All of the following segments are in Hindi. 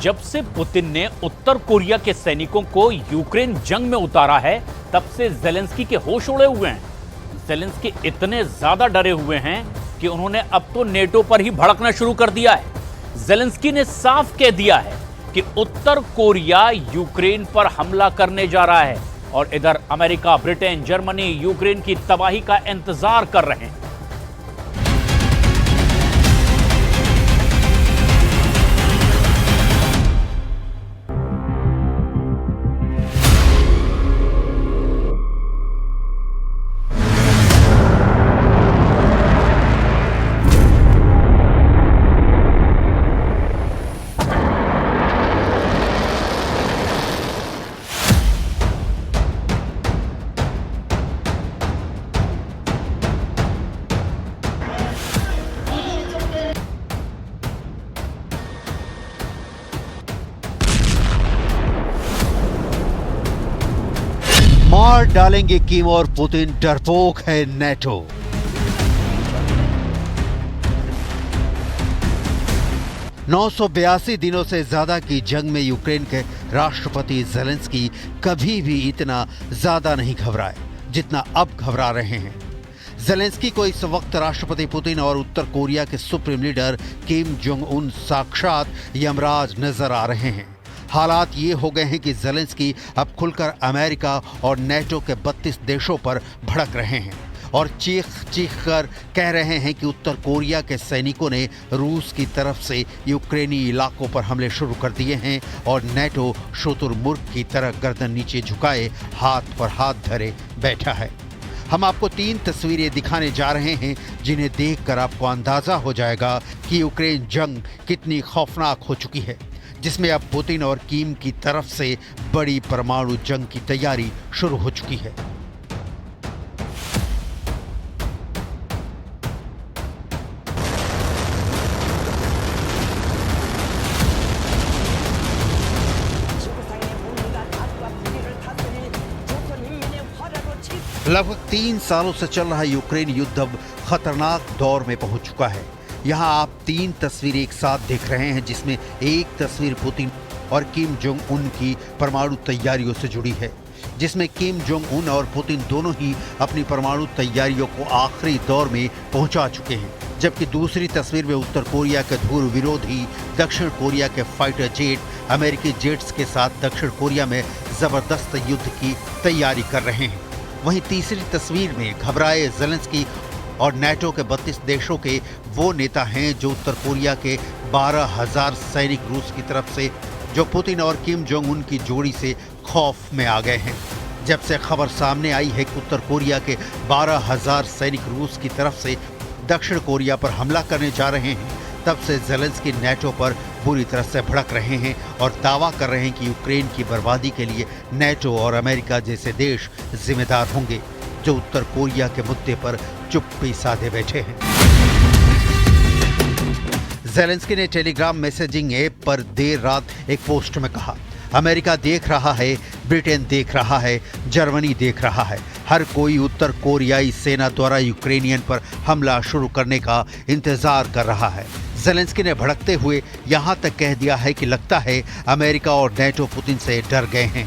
जब से पुतिन ने उत्तर कोरिया के सैनिकों को यूक्रेन जंग में उतारा है, तब से जेलेंस्की के होश उड़े हुए हैं। जेलेंस्की इतने ज्यादा डरे हुए हैं कि उन्होंने अब तो नेटो पर ही भड़कना शुरू कर दिया है। जेलेंस्की ने साफ कह दिया है कि उत्तर कोरिया यूक्रेन पर हमला करने जा रहा है और इधर अमेरिका, ब्रिटेन, जर्मनी यूक्रेन की तबाही का इंतजार कर रहे हैं। मार डालेंगे किम और पुतिन, डरपोक है नेटो। नौ सौ 82 दिनों से ज्यादा की जंग में यूक्रेन के राष्ट्रपति जेलेंस्की कभी भी इतना ज्यादा नहीं घबराए जितना अब घबरा रहे हैं। जेलेंस्की को इस वक्त राष्ट्रपति पुतिन और उत्तर कोरिया के supreme leader Kim Jong Un साक्षात यमराज नजर आ रहे हैं। हालात ये हो गए हैं कि जेलेंस्की अब खुलकर अमेरिका और नेटो के 32 देशों पर भड़क रहे हैं और चीख चीख कर कह रहे हैं कि उत्तर कोरिया के सैनिकों ने रूस की तरफ से यूक्रेनी इलाकों पर हमले शुरू कर दिए हैं और नेटो शुतुरमुर्ग की तरह गर्दन नीचे झुकाए हाथ पर हाथ धरे बैठा है। हम आपको 3 तस्वीरें दिखाने जा रहे हैं जिन्हें देखकर आपको अंदाजा हो जाएगा कि यूक्रेन जंग कितनी खौफनाक हो चुकी है, जिसमें अब पुतिन और किम की तरफ से बड़ी परमाणु जंग की तैयारी शुरू हो चुकी है। लगभग 3 सालों से चल रहा यूक्रेन युद्ध अब खतरनाक दौर में पहुंच चुका है। यहाँ आप 3 तस्वीरें एक साथ देख रहे हैं, जिसमें एक तस्वीर पुतिन और किम जोंग उन की परमाणु तैयारियों से जुड़ी है, जिसमें किम जोंग उन और पुतिन दोनों ही अपनी परमाणु तैयारियों को आखिरी दौर में पहुंचा चुके हैं। जबकि दूसरी तस्वीर में उत्तर कोरिया के धुर विरोधी दक्षिण कोरिया के फाइटर जेट अमेरिकी जेट्स के साथ दक्षिण कोरिया में जबरदस्त युद्ध की तैयारी कर रहे हैं। वहीं तीसरी तस्वीर में घबराए जेलेंस्की और नेटो के 32 देशों के वो नेता हैं जो उत्तर कोरिया के 12,000 सैनिक रूस की तरफ से, जो पुतिन और किम जोंग उन की जोड़ी से खौफ में आ गए हैं। जब से खबर सामने आई है कि उत्तर कोरिया के 12,000 सैनिक रूस की तरफ से दक्षिण कोरिया पर हमला करने जा रहे हैं, तब से जेलेंस्की नेटो पर बुरी तरह से भड़क रहे हैं और दावा कर रहे हैं कि यूक्रेन की बर्बादी के लिए नेटो और अमेरिका जैसे देश जिम्मेदार होंगे, जो उत्तर कोरिया के मुद्दे पर चुप्पी साधे बैठे हैं। जेलेंस्की ने टेलीग्राम मैसेजिंग ऐप पर देर रात एक पोस्ट में कहा, अमेरिका देख रहा है, ब्रिटेन देख रहा है, जर्मनी देख रहा है, हर कोई उत्तर कोरियाई सेना द्वारा यूक्रेनियन पर हमला शुरू करने का इंतजार कर रहा है। जेलेंस्की ने भड़कते हुए यहां तक कह दिया है कि लगता है अमेरिका और नेटो पुतिन से डर गए हैं।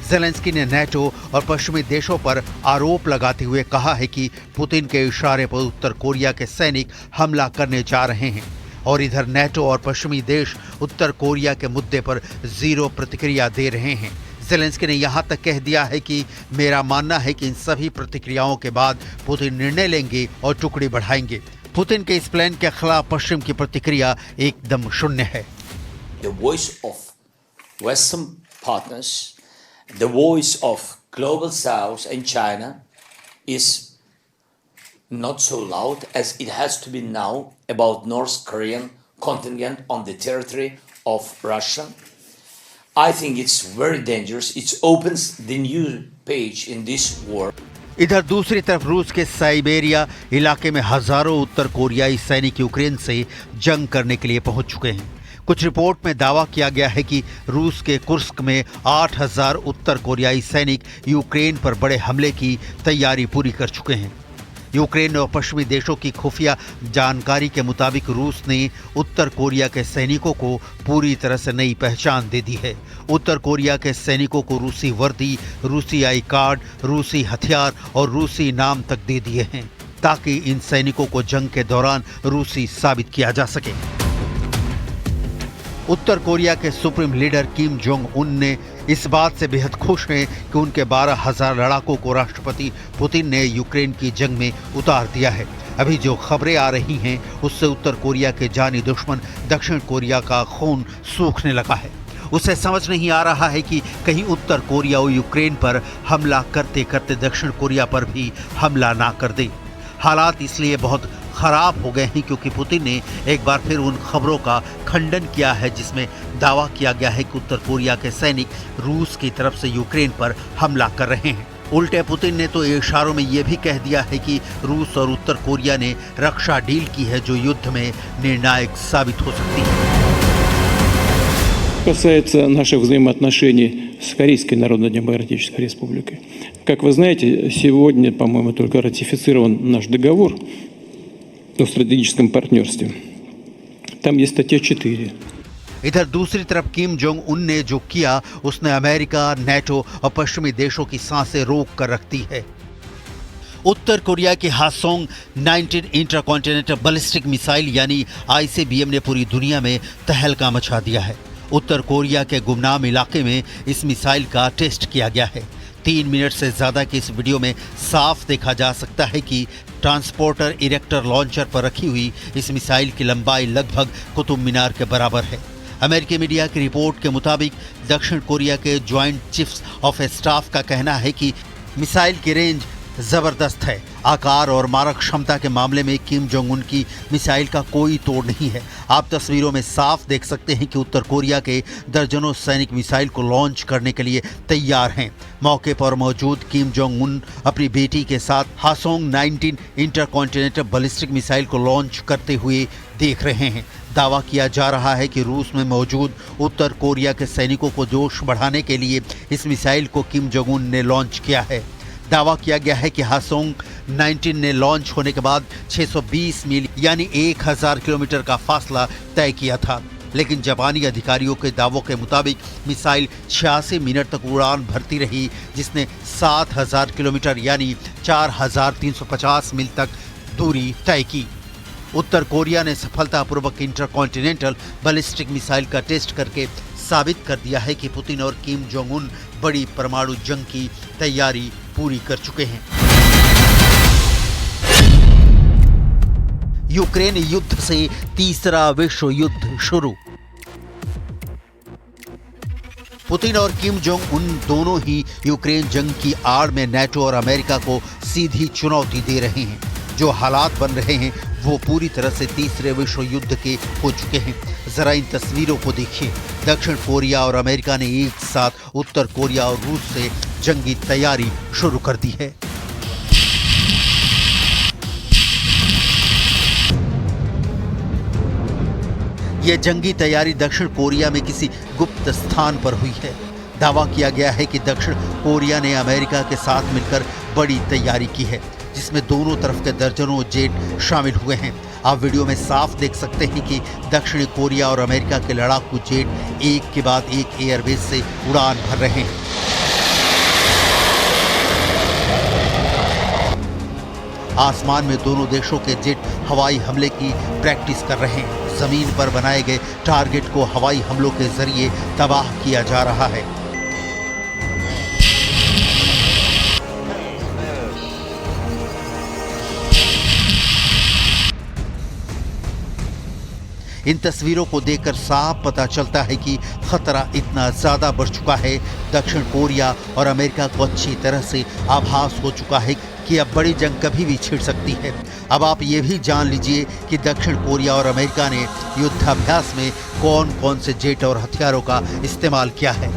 जेलेंस्की ने नेटो और पश्चिमी देशों पर आरोप लगाते हुए कहा है कि पुतिन के इशारे पर उत्तर कोरिया के सैनिक हमला करने जा रहे हैं और इधर नेटो और पश्चिमी देश उत्तर कोरिया के मुद्दे पर जीरो प्रतिक्रिया दे रहे हैं। जेलेंस्की ने यहां तक कह दिया है कि मेरा मानना है कि इन सभी प्रतिक्रियाओं के बाद पुतिन निर्णय लेंगे और टुकड़ी बढ़ाएंगे। पुतिन के इस प्लान के खिलाफ पश्चिम की प्रतिक्रिया एकदम शून्य है। The voice of Western partners, the voice of global South and China is not so loud as it has to be now about North Korean contingent on the territory of Russia. I think it's very dangerous. It opens the new page in this war. इधर दूसरी तरफ रूस के साइबेरिया इलाके में हजारों उत्तर कोरियाई सैनिक यूक्रेन से जंग करने के लिए पहुंच चुके हैं। कुछ रिपोर्ट में दावा किया गया है कि रूस के कुर्स्क में 8,000 उत्तर कोरियाई सैनिक यूक्रेन पर बड़े हमले की तैयारी पूरी कर चुके हैं। यूक्रेन और पश्चिमी देशों की खुफिया जानकारी के मुताबिक रूस ने उत्तर कोरिया के सैनिकों को पूरी तरह से नई पहचान दे दी है। उत्तर कोरिया के सैनिकों को रूसी वर्दी, रूसी आई कार्ड, रूसी हथियार और रूसी नाम तक दे दिए हैं ताकि इन सैनिकों को जंग के दौरान रूसी साबित किया जा सके। उत्तर कोरिया के supreme leader Kim Jong Un ने इस बात से बेहद खुश हैं कि उनके 12,000 लड़ाकों को राष्ट्रपति पुतिन ने यूक्रेन की जंग में उतार दिया है। अभी जो खबरें आ रही हैं उससे उत्तर कोरिया के जानी दुश्मन दक्षिण कोरिया का खून सूखने लगा है। उसे समझ नहीं आ रहा है कि कहीं उत्तर कोरिया और यूक्रेन पर हमला करते करते दक्षिण कोरिया पर भी हमला ना कर दे। हालात इसलिए बहुत खराब हो गए हैं क्योंकि पुतिन ने एक बार फिर उन खबरों का खंडन किया है जिसमें दावा किया गया है कि उत्तर कोरिया के सैनिक रूस की तरफ से यूक्रेन पर हमला कर रहे हैं। उल्टे पुतिन ने तो इशारों में यह भी कह दिया है कि रूस और उत्तर कोरिया ने रक्षा डील की है जो युद्ध में निर्णायक साबित हो सकती है। Касается наших взаимоотношений с Корейской Народно-Демократической Республикой. Как вы знаете, сегодня, по-моему, только ратифицирован наш договор о стратегическом партнерстве. Там есть статья 4. इधर दूसरी तरफ किम जोंग उन ने जो किया उसने अमेरिका, नेटो और पश्चिमी देशों की सांसें रोक कर रखती है। उत्तर कोरिया की हासोंग 19 इंटरकॉन्टिनेंटल बैलिस्टिक मिसाइल यानी ICBM ने पूरी दुनिया में तहलका मचा दिया है। उत्तर कोरिया के गुमनाम इलाके में इस मिसाइल का टेस्ट किया गया है। 3 मिनट से ज्यादा की इस वीडियो में साफ देखा जा सकता है कि ट्रांसपोर्टर इरेक्टर लॉन्चर पर रखी हुई इस मिसाइल की लंबाई लगभग कुतुब मीनार के बराबर है। अमेरिकी मीडिया की रिपोर्ट के मुताबिक दक्षिण कोरिया के ज्वाइंट चीफ्स ऑफ स्टाफ का कहना है कि मिसाइल की रेंज जबरदस्त है। आकार और मारक क्षमता के मामले में किम जोंग उन की मिसाइल का कोई तोड़ नहीं है। आप तस्वीरों में साफ देख सकते हैं कि उत्तर कोरिया के दर्जनों सैनिक मिसाइल को लॉन्च करने के लिए तैयार हैं। मौके पर मौजूद किम जोंग उन अपनी बेटी के साथ हासोंग 19 इंटरकॉन्टिनेंटल बैलिस्टिक मिसाइल को लॉन्च करते हुए देख रहे हैं। दावा किया जा रहा है कि रूस में मौजूद उत्तर कोरिया के सैनिकों को जोश बढ़ाने के लिए इस मिसाइल को किम जोंग उन ने लॉन्च किया है। दावा किया गया है कि हासोंग 19 ने लॉन्च होने के बाद 620 मील यानी 1000 किलोमीटर का फासला तय किया था, लेकिन जापानी अधिकारियों के दावों के मुताबिक मिसाइल 86 मिनट तक उड़ान भरती रही, जिसने 7000 किलोमीटर यानी 4350 मील तक दूरी तय की। उत्तर कोरिया ने सफलतापूर्वक इंटरकॉन्टिनेंटल बैलिस्टिक मिसाइल का टेस्ट करके साबित कर दिया है कि पुतिन और किम जोंग उन बड़ी परमाणु जंग की तैयारी पूरी कर चुके हैं। यूक्रेन युद्ध से तीसरा विश्व युद्ध शुरू। पुतिन और किम जोंग उन दोनों ही यूक्रेन जंग की आड़ में नेटो और अमेरिका को सीधी चुनौती दे रहे हैं। जो हालात बन रहे हैं वो पूरी तरह से तीसरे विश्व युद्ध के हो चुके हैं। जरा इन तस्वीरों को देखिए। दक्षिण कोरिया और अमेरिका ने एक साथ उत्तर कोरिया और रूस से जंगी तैयारी शुरू कर दी है। यह जंगी तैयारी दक्षिण कोरिया में किसी गुप्त स्थान पर हुई है। दावा किया गया है कि दक्षिण कोरिया ने अमेरिका के साथ मिलकर बड़ी तैयारी की है, जिसमें दोनों तरफ के दर्जनों जेट शामिल हुए हैं। आप वीडियो में साफ देख सकते हैं कि दक्षिणी कोरिया और अमेरिका के लड़ाकू जेट एक के बाद एक एयरबेस से उड़ान भर रहे हैं। आसमान में दोनों देशों के जेट हवाई हमले की प्रैक्टिस कर रहे हैं। जमीन पर बनाए गए टारगेट को हवाई हमलों के जरिए तबाह किया जा रहा है। इन तस्वीरों को देखकर साफ पता चलता है कि खतरा इतना ज्यादा बढ़ चुका है। दक्षिण कोरिया और अमेरिका को अच्छी तरह से आभास हो चुका है कि अब बड़ी जंग कभी भी छिड़ सकती है। अब आप ये भी जान लीजिए कि दक्षिण कोरिया और अमेरिका ने युद्धाभ्यास में कौन कौन से जेट और हथियारों का इस्तेमाल किया है।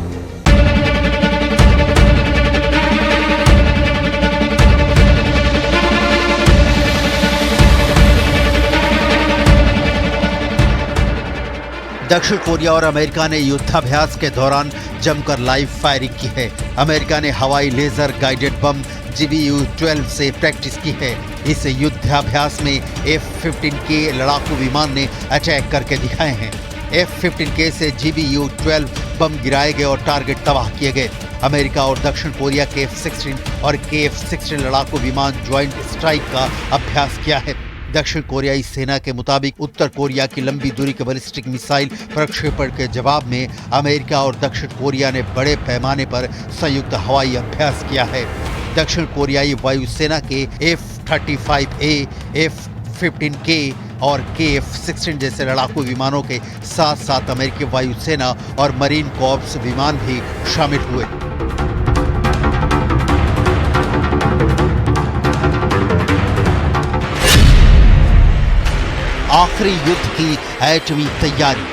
दक्षिण कोरिया और अमेरिका ने युद्धाभ्यास के दौरान जमकर लाइव फायरिंग की है। अमेरिका ने हवाई लेजर गाइडेड बम GBU-12 से प्रैक्टिस की है। इस युद्धाभ्यास में F-15K लड़ाकू विमान ने अटैक करके दिखाए हैं। F-15K से GBU-12 बम गिराए गए और टारगेट तबाह किए गए। अमेरिका और दक्षिण कोरिया के F-16 और KF-16 लड़ाकू विमान ज्वाइंट स्ट्राइक का अभ्यास किया है। दक्षिण कोरियाई सेना के मुताबिक उत्तर कोरिया की लंबी दूरी के बैलिस्टिक मिसाइल प्रक्षेपण के जवाब में अमेरिका और दक्षिण कोरिया ने बड़े पैमाने पर संयुक्त हवाई अभ्यास किया है। दक्षिण कोरियाई वायुसेना के F-35A, F-15K और KF-16 जैसे लड़ाकू विमानों के साथ साथ अमेरिकी वायुसेना और मरीन कॉर्प्स विमान भी शामिल हुए। आखिरी युद्ध की एटमी तैयारी।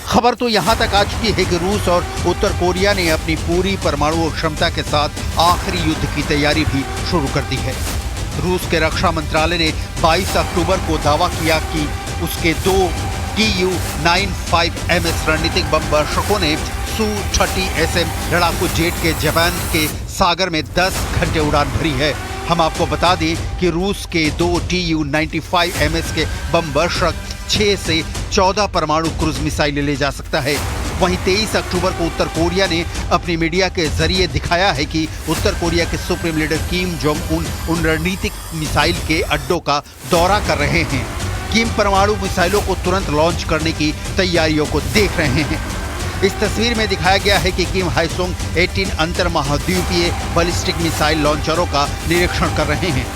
खबर तो यहां तक आ चुकी है कि रूस और उत्तर कोरिया ने अपनी पूरी परमाणु क्षमता के साथ आखिरी युद्ध की तैयारी भी शुरू कर दी है। रूस के रक्षा मंत्रालय ने 22 अक्टूबर को दावा किया कि उसके 2 Tu-95MS रणनीतिक बम वर्षकों ने Su-30SM लड़ाकू जेट के जापान के सागर में 10 घंटे उड़ान भरी है। हम आपको बता दें कि रूस के 2 Tu-95MS के बम वर्षक 6 से 14 परमाणु क्रूज मिसाइलें ले जा सकता है। वहीं 23 अक्टूबर को उत्तर कोरिया ने अपनी मीडिया के जरिए दिखाया है कि उत्तर कोरिया के supreme leader Kim Jong Un रणनीतिक मिसाइल के अड्डों का दौरा कर रहे हैं। किम परमाणु मिसाइलों को तुरंत लॉन्च करने की तैयारियों को देख रहे हैं। इस तस्वीर में दिखाया गया है कि किम हाईसोंग 18 अंतर महाद्वीपीय बैलिस्टिक मिसाइल लॉन्चरों का निरीक्षण कर रहे हैं।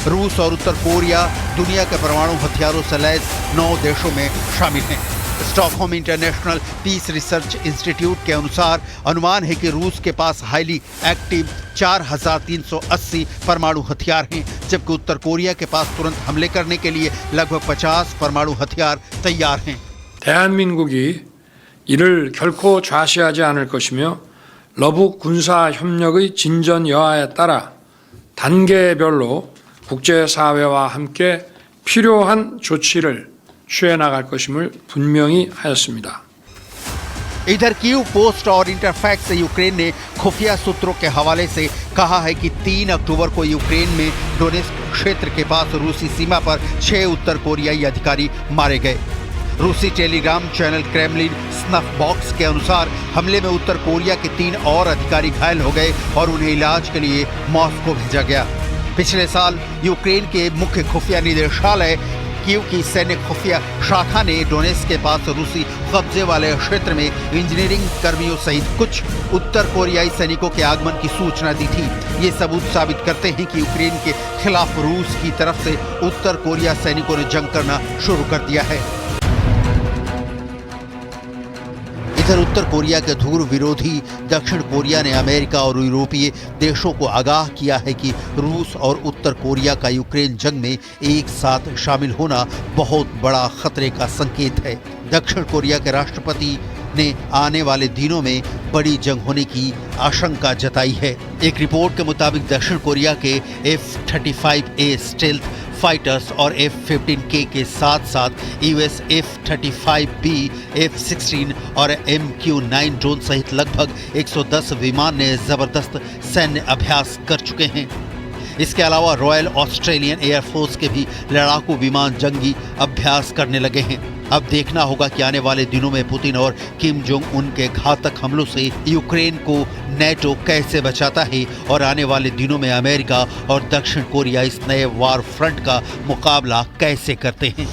रूस और उत्तर कोरिया दुनिया के परमाणु हथियारों से लैस 9 देशों में शामिल हैं। Stockholm International Peace Research Institute के अनुसार अनुमान है कि रूस के पास हाईली एक्टिव 4380 परमाणु हथियार हैं, जबकि उत्तर कोरिया के पास तुरंत हमले करने के लिए लगभग 50 परमाणु हथियार तैयार हैं। 대한민국이 이를 결코 좌시하지 않을 것이며 러북 군사 협력의 진전 여하에 따라 단계별로 국제사회와 함께 필요한 조치를 취해 나갈 것임을 분명히 하였습니다. इधर कीव पोस्ट और इंटरफैक्ट से यूक्रेन ने खुफिया सूत्रों के हवाले से कहा है कि 3 अक्टूबर को यूक्रेन में डोनेस्क क्षेत्र के पास रूसी सीमा पर 6 उत्तर कोरियाई अधिकारी मारे गए। रूसी Telegram channel Kremlin snuff box के अनुसार हमले में उत्तर कोरिया के 3 और अधिकारी घायल हो गए और उन्हें इलाज के लिए मॉस्को भेजा गया। पिछले साल यूक्रेन के मुख्य खुफिया निदेशालय कीव की सैन्य खुफिया शाखा ने डोनेस्क के पास रूसी कब्जे वाले क्षेत्र में इंजीनियरिंग कर्मियों सहित कुछ उत्तर कोरियाई सैनिकों के आगमन की सूचना दी थी। ये सबूत साबित करते हैं कि यूक्रेन के खिलाफ रूस की तरफ से उत्तर कोरिया सैनिकों ने जंग करना शुरू कर दिया है। इधर उत्तर कोरिया के ध्रुव विरोधी दक्षिण कोरिया ने अमेरिका और यूरोपीय देशों को आगाह किया है कि रूस और उत्तर कोरिया का यूक्रेन जंग में एक साथ शामिल होना बहुत बड़ा खतरे का संकेत है। दक्षिण कोरिया के राष्ट्रपति ने आने वाले दिनों में बड़ी जंग होने की आशंका जताई है। एक रिपोर्ट के मुताबिक दक्षिण कोरिया के F-35A स्टेल्थ फाइटर्स और F-15K के साथ साथ यूएस F-35B, F-16 और MQ-9 ड्रोन सहित लगभग 110 विमान ने जबरदस्त सैन्य अभ्यास कर चुके हैं। इसके अलावा रॉयल ऑस्ट्रेलियन एयरफोर्स के भी लड़ाकू विमान जंगी अभ्यास करने लगे हैं। अब देखना होगा कि आने वाले दिनों में पुतिन और किम जोंग उन के घातक हमलों से यूक्रेन को नेटो कैसे बचाता है और आने वाले दिनों में अमेरिका और दक्षिण कोरिया इस नए वार फ्रंट का मुकाबला कैसे करते हैं।